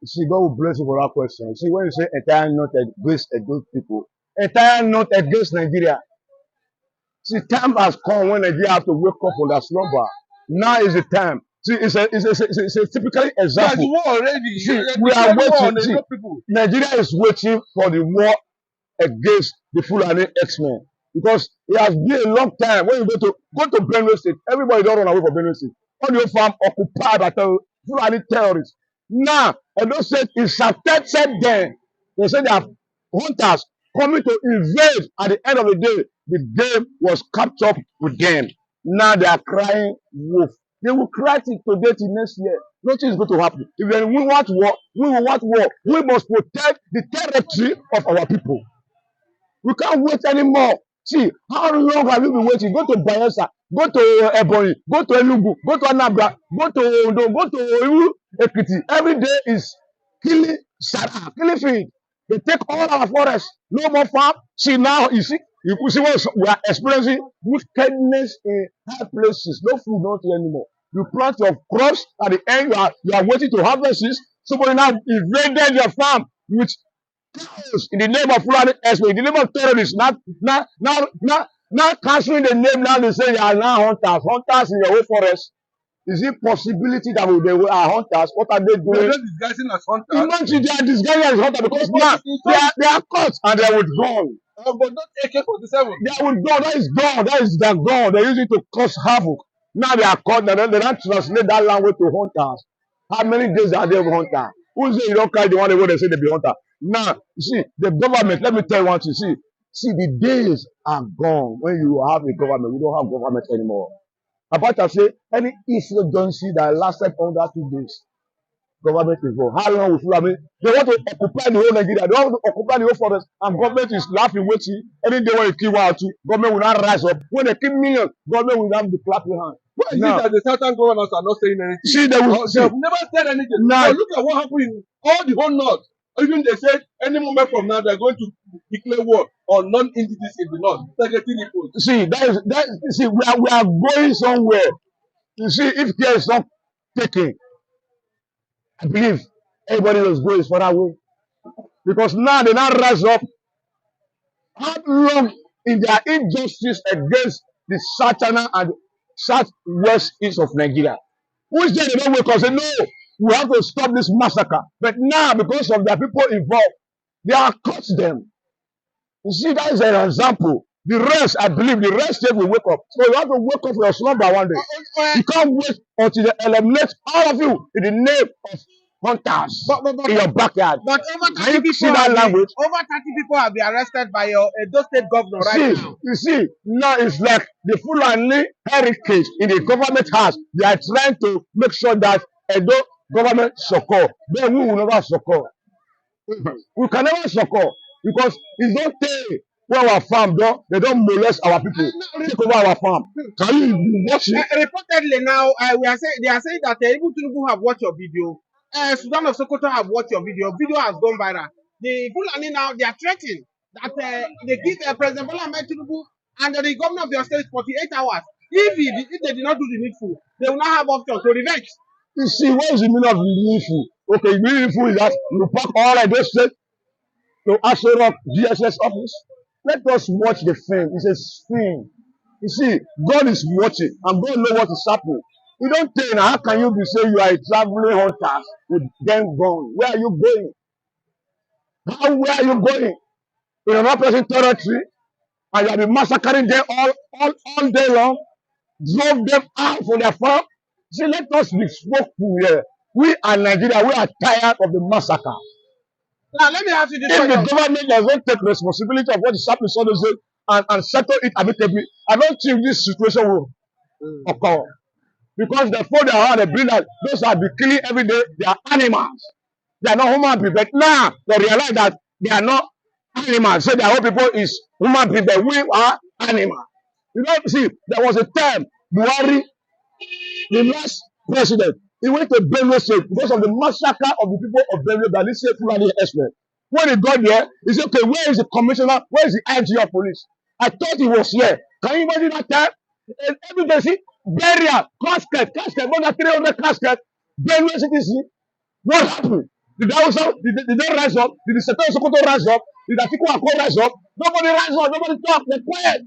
See, God will bless you for that question. See, when you say entire not against those people, entire not against Nigeria. See, time has come when Nigeria have to wake up from that slumber. Now is the time. See, it's a typical example. There's war already. See, we are waiting. See, Nigeria is waiting for the war against the Fulani X-Men because it has been a long time. When you go to Benue State, everybody don't run away from Benue State. All your farm occupied by Fulani terrorists. Now, Edo State is started then. They said they have hunters coming to invade. At the end of the day, the game was captured with them. Now they are crying wolf. They will cry till today till next year. Nothing is going to happen. If we want war, we will want war. We must protect the territory of our people. We can't wait anymore. See, how long have you been waiting? Go to Bayelsa, go to Ebonyi, go to Enugu, go to Anambra, go to Ondo, go to Ekiti. Every day is killing field. They take all our forests. No more farm. See now, you see what we are experiencing wickedness in high places. No food, not anymore. You plant your crops at the end. You are waiting to harvest this. Somebody now invaded your farm with cows in the name of Fulani Esme, in the name of terrorists. Now canceling the name. Now they say they are now hunters. Hunters in your own forest. Is it possibility that they are hunters? What are they doing? They're disguising as hunters. Imagine they are disguising as hunters because now they are caught and they are withdrawn. But not AK-47. They are withdrawn. That is gone. They're gone. They use it to cause havoc. Now they are caught. They don't translate that language to hunters. How many days are they hunter? Who say you don't carry the one they say they be hunter? Now, you see, the government, let me tell you one thing. See, the days are gone when you have a government. We don't have government anymore. About to say, any insurgency that lasted under 2 days, government is gone. How long will Fulani? They want to occupy the whole Nigeria. They want to occupy the whole forest, and government is laughing, waiting. Any day when you kill 1 or 2, government will not rise up. When they kill millions, government will not be clapping hands. Why is it that the southern governors are not saying anything? See, they have never said anything. Now, look at what happened in all the whole north. Even they said any moment from now they're going to declare war on non-indigenous in the north. See, see, we are going somewhere. You see, if care is not taken, I believe everybody was going far away. Because now they now rise up. How long in their injustice against the Southern and southwest east of Nigeria? Which day they don't wake up and say, no, we have to stop this massacre. But now, because of the people involved, they are caught them. You see, that is an example. The rest, I believe, the rest state will wake up. So you have to wake up for your slumber one day. You can't wait until they eliminate all of you in the name of hunters in your backyard. But over 30 people have been arrested by your Edo State governor now. You see, now it's like the Fulani heritage in the government house. They are trying to make sure that Edo government succor. Then we will never succor. We can never succor because it's not there where our farm they don't molest our people. Take over our farm. Can you watch it? Reportedly now, they are saying that even Tinubu have watched your video. Sudan of Sokoto have watched your video. Video has gone viral. The Fulani now, they are threatening that they give President Bola Ahmed Tinubu and the governor of your state 48 hours. If they did not do the needful, they will not have options to revenge. You see, what is the meaning of the needful? Okay, the meaningful is that you pack all of those states to Aso Rock GSS office. Let us watch the film. It's a film. You see, God is watching and God knows what is happening. You don't think, how can you be saying you are a traveling hunter with them gone? Where are you going? Where are you going? In another person's territory, and you have been massacring them all day long, drove them out from their farm. See, let us be spoken here. We are Nigeria, we are tired of the massacre. Now, let me ask you this question. If the government doesn't take responsibility of what is happening so to say, and settle it amicably, I don't think this situation will occur. Because they fold their heart, they bring that those are be killing every day, they are animals. They are not human beings. But now they realize that they are not animals. So their whole people is human beings, but we are animals. You know, see, there was a time, Buhari, the last president, he went to Benue State because of the massacre of the people of Benue that they say Fulani Esme. When he got there, he said, okay, where is the commissioner? Where is the IG of police? I thought he was here. Can you imagine that time? And every day, see, burial, casket, more than 300 caskets, Benue City. What happened? Did they rise up? Did the Seton Sokoto rise up? Did Atiku Ako rise up? Nobody rise up. Nobody talk. They're quiet.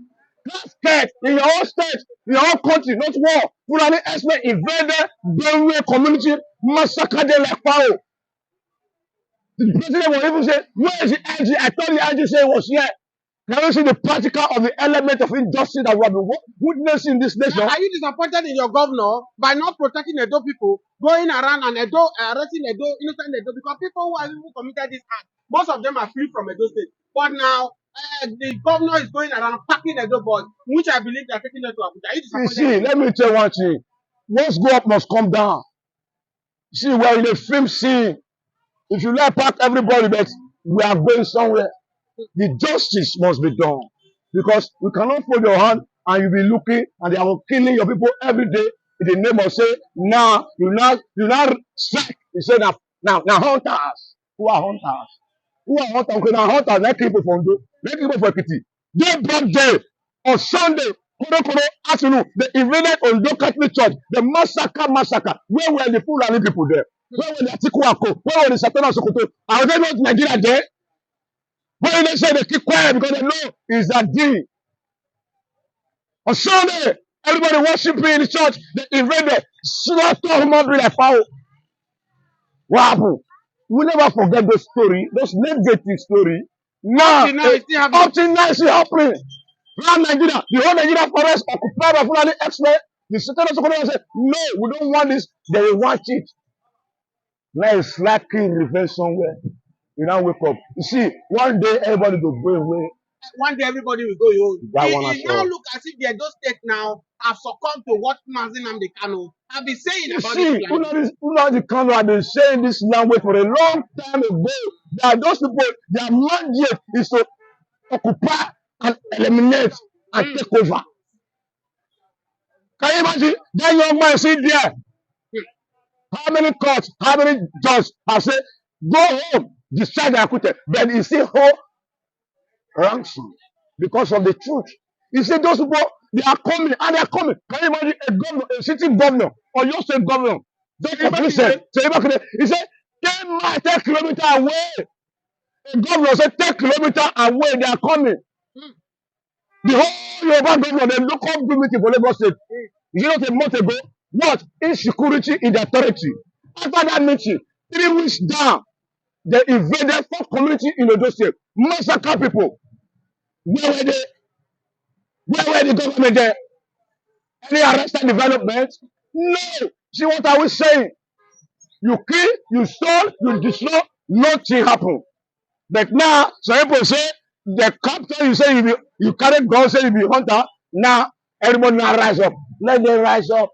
That's scared in your own state, in your own country, not war. Fulani Esme invaded Benue community, massacred them like fowl. The president will even say, where is the IG? I thought the IG say it was here. Can you see the practical of the element of injustice that we have been witnessing in this nation? Are you disappointed in your governor by not protecting Edo people, going around and arresting innocent Edo, because people who have even committed this act, most of them are free from Edo State. But now, the governor is going around packing Edo boys, which I believe they are taking them to Abuja. Are you disappointed? See, let me tell you one thing. What's go up must come down. See, we're in a film scene. If you let pack everybody, but we are going somewhere. The justice must be done. Because you cannot fold your hand and you be looking and they are killing your people every day in the name of say, now, you not strike. You say, now hunters. Who are hunters? Who are hunters? Okay, now hunters, let people from do, let people for Ekiti. They brought day on Sunday, Koro afternoon, they invaded Ondo Catholic Church, the massacre. Where were the Fulani people there? Where were the Atiku Ako? Where were the Satana Sokoto? Are they not Nigeria there? Why they say they keep quiet? Because they know it's a deal. On Sunday, everybody worshiping in the church, they invaded, slaughter human being like fowl. What happened? We never forget those story, those negative story. Now, up till now, it's happening. Now, Nigeria, the whole Nigeria forest occupied by Fulani X-Men. The Sultan of Sokoto said, no, we don't want this. They will watch it. Now it's lacking revenge somewhere. You now wake up. You see, one day everybody will go away. One day everybody will go home. It now look as if the Edo State now have succumbed to what Mazi Nnamdi Kanu have been saying about this. Nnamdi Kanu have been saying this language for a long time ago. That those people, their mandate is to occupy and eliminate and take over. Can you imagine? That young man sit there. How many courts, how many judges have said, go home, decide they are acquitted. But he still hold ransom because of the truth. He said those people, they are coming and they are coming. Can you imagine a governor, a sitting governor, or your state governor? He said, 10 kilometers away. A governor said 10 kilometers away, they are coming. The whole Yoruba governor, they look up to meeting for Lagos State. You know, a month ago, what? Insecurity in the territory. After that meeting, 3 weeks down, they invaded 4 communities in Ondo State, massacre people. Where were they? Where were the government there? Any arrested development? No. See what are we saying? You kill, you stole, you destroy, nothing happened. But now, some people say, the captain, you say you carry guns, say you be hunter. Now, everybody now rise up. Let them rise up.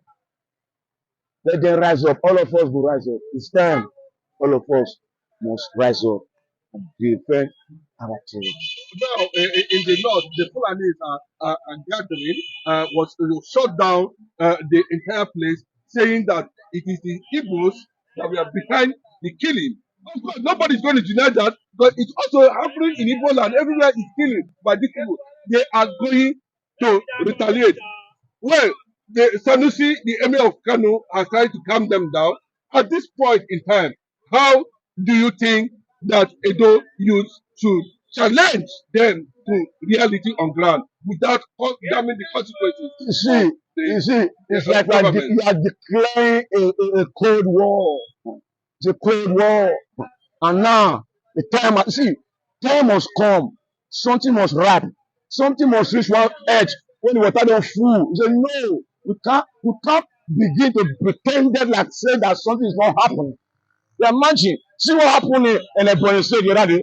Let them rise up. All of us will rise up. It's time. All of us must rise up and defend our territory. Now, in the north, the Fulanis are gathering, was shut down the entire place, saying that it is the Igbos that were behind the killing. Of course, nobody's going to deny that, but it's also happening in Igbo land. Everywhere is killing by these people. They are going to retaliate. Well, the Sanusi, the emir of Kano, has tried to calm them down. At this point in time, how do you think that Edo youth should challenge them to reality on ground without damning the consequences? You see, it's like you are declaring a cold war. It's a cold war. And now, time must come. Something must ripen. Something must reach one edge when the water don't full. You say, no, we can't begin to pretend that like say that something is not happening. You imagine, see what happened in the Borno State the other day.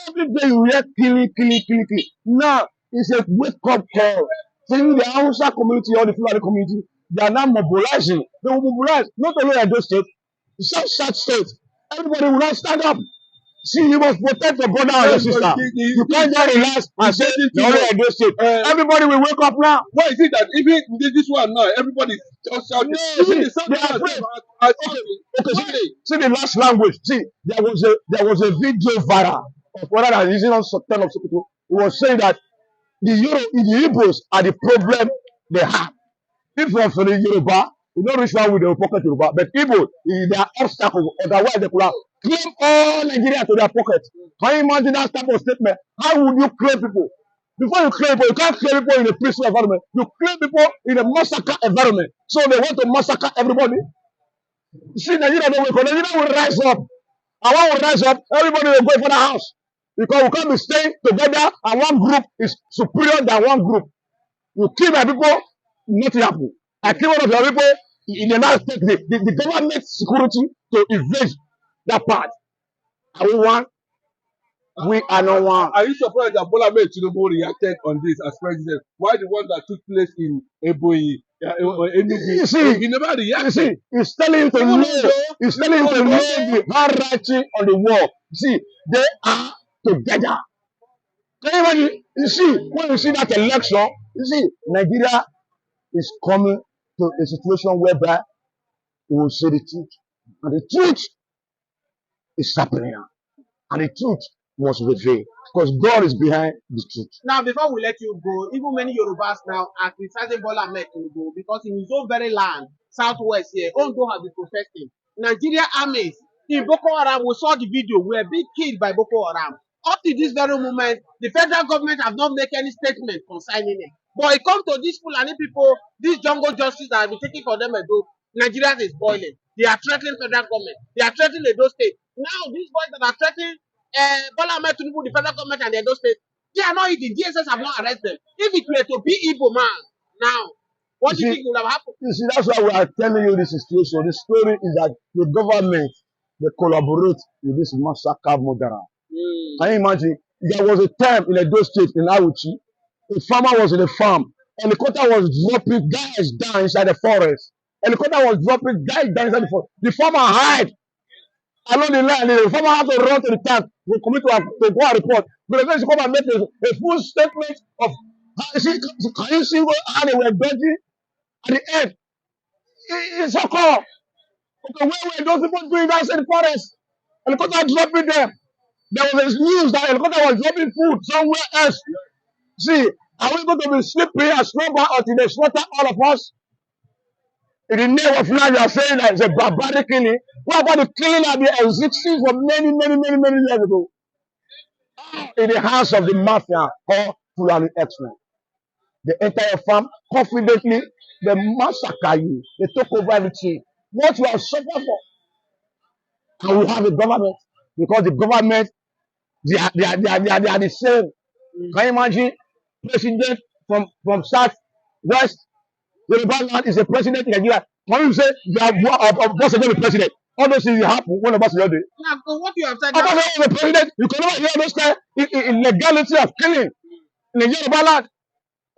Every day you hear killing. Now, it's a wake-up call. Saying the Hausa community or the Fulani community, they are now mobilizing. They will mobilize, not only in those states, some such states. Everybody will not stand up. See, you must protect your brother and your sister. You can't just relax and say, no, I do it. Everybody will wake up now. Why is it that even this one now, everybody just shouting? No, see, they are afraid. Okay, see the last language. See, there was a video viral of one that is using on Sultan of Sokoto. It was saying that the Igbos are the problem they have. People from the Yoruba, You don't reach one with the pocket Yoruba, but Igbo, they are obstacle. Otherwise, they could have claim all Nigeria to their pocket. Can you imagine that type of statement? How would you claim people? Before you claim people, you can't claim people in a peaceful environment. You claim people in a massacre environment. So they want to massacre everybody. You see, Nigeria don't wait for Nigeria will rise up. And when we rise up, everybody will go for the house. Because we can't be staying together and one group is superior than one group. You kill my people, nothing happen. I kill one of your people, in the United States, the government security to evade that part. Are we one? We are not one. Are you surprised that Bola Ahmed Tinubu reacted on this as president? Why the one that took place in Ebonyi, Enugu? You see, He never reacted. you see, he's telling him to know. He's telling him to know the handwriting on the wall. See, they are together. Can you imagine? You see, when you see that election, you see, Nigeria is coming to a situation whereby we will say the truth. And the truth is happening now. And the truth must reveal. Because God is behind the truth. Now, before we let you go, even many Yorubas now are criticizing Bola Ahmed Tinubu because in his own very land, southwest here, Ondo has been protesting. Nigeria armies in Boko Haram, we saw the video, were being killed by Boko Haram. Up to this very moment, the federal government have not made any statement concerning it. But it comes to these Fulani people, this jungle justice that have been taking for them Edo, Nigeria is boiling. They are threatening federal government. They are threatening Edo state. Now, these boys that are threatening Bola Ahmed Tinubu, the federal government and the Edo state, they are not eating. DSS have not arrested them. If it were to be Igbo man now, what do you think would have happened? You see, that's why we are telling you this situation. The story is that the government, they collaborate with this massacre murderer. Can you imagine? There was a time in Edo State, in Auchi, a farmer was in a farm. Helicopter was dropping guys down inside the forest. Helicopter was dropping guys down inside the forest. The farmer hide along the line. The farmer had to run to the tank to commit to go and report. But then she come and make a full statement of can you see how they were dodging at the end? It's so cool. Okay, where were those people doing that in the forest? Helicopter dropping them. There was news that helicopter was dropping food somewhere else. See, are we going to be sleeping and slumber until they slaughter all of us? In the name of life, you are saying that it's a barbaric killing. What about the killing that they existed for many years ago? In the hands of the mafia or Fulani X-Men. They enter your farm confidently, they massacre you, they took over everything. What you have suffered for? And we have a government, because the government, they are the same. Can you imagine? President from South West, Yoruba land is a president in Nigeria. When you say boss against the president, all those things happen when about the day. Now, what you have said About the president, you can never hear those kind illegality of killing in the Yoruba land.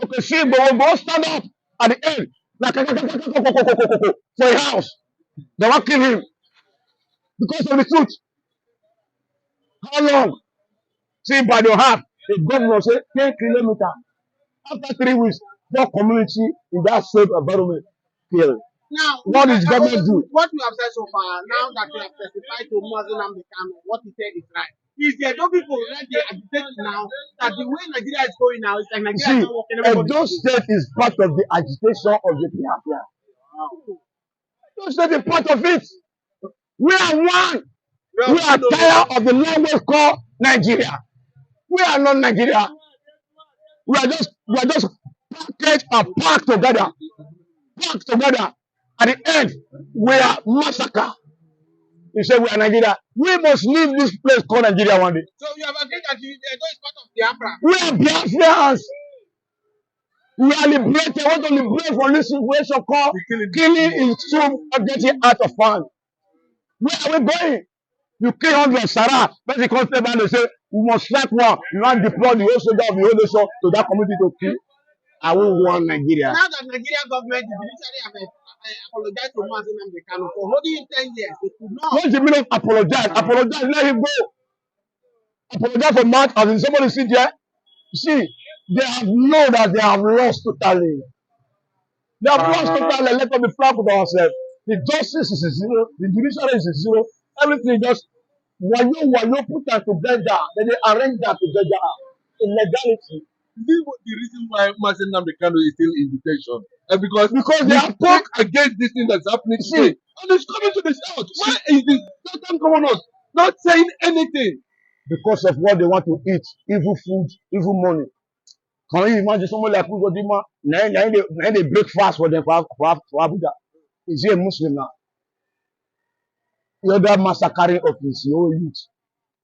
Okay, see, but go stand up at the end, like for a house. They want to kill him because of the truth. How long? See, by the half, the governor say 10 kilometers. After 3 weeks, no community in that same environment killed. now, What is government do? what you have said so far, now that you have testified to Muslim Amdekano, what he said is right. Is there no people already agitate now that the way Nigeria is going now, it's like Nigeria is not working. Edo State is part of the agitation of the biafra. Edo State is part of it. We are one. We are tired of the language called Nigeria. We are not Nigeria. We are just packaged and packed together. Packed together. At the end, we are massacre. You say we are Nigeria. We must leave this place called Nigeria one day. So you have agreed that Edo is part of Biafra. We are Biafrans. We are liberated. I want to liberate from this situation called killing is soon getting out of hand. Where are we going? You kill 100 Sarah. But the constable they say we must strike one. You want to deploy the whole soldier of the whole nation to that community to kill. I will want Nigeria. Now that Nigeria government, the military have apologized to Muslim Amdekano for holding him 10 years, they could not. What's the meaning of apologize? Apologize, let him go. Apologize for much as in somebody sit there. See, they have known that they have lost totally. They have lost totally. Let us be frank with ourselves. The justice is a zero, the judiciary is a zero, everything just wayo put that together, then they arrange that together. Illegality. this is the reason why Mazen Namdekano is still in detention. And because they he are spoke against this thing that's happening today. And it's coming to the south. Why is the southern governors not saying anything? because of what they want to eat, evil food, evil money. Can you imagine someone like Ugodima? Now they break fast for them for Abuja. Is he a Muslim now? The other massacring of his own youth.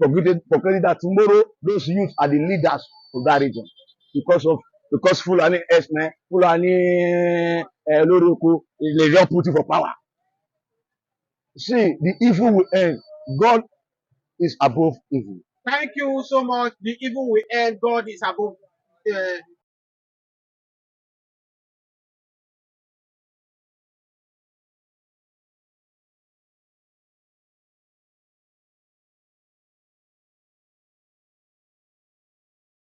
Forgetting that tomorrow those youth are the leaders of that region. Because Fulani Esme, Fulani Loroko, they just put it for power. See, the evil will end. God is above evil. Thank you so much. The evil will end. God is above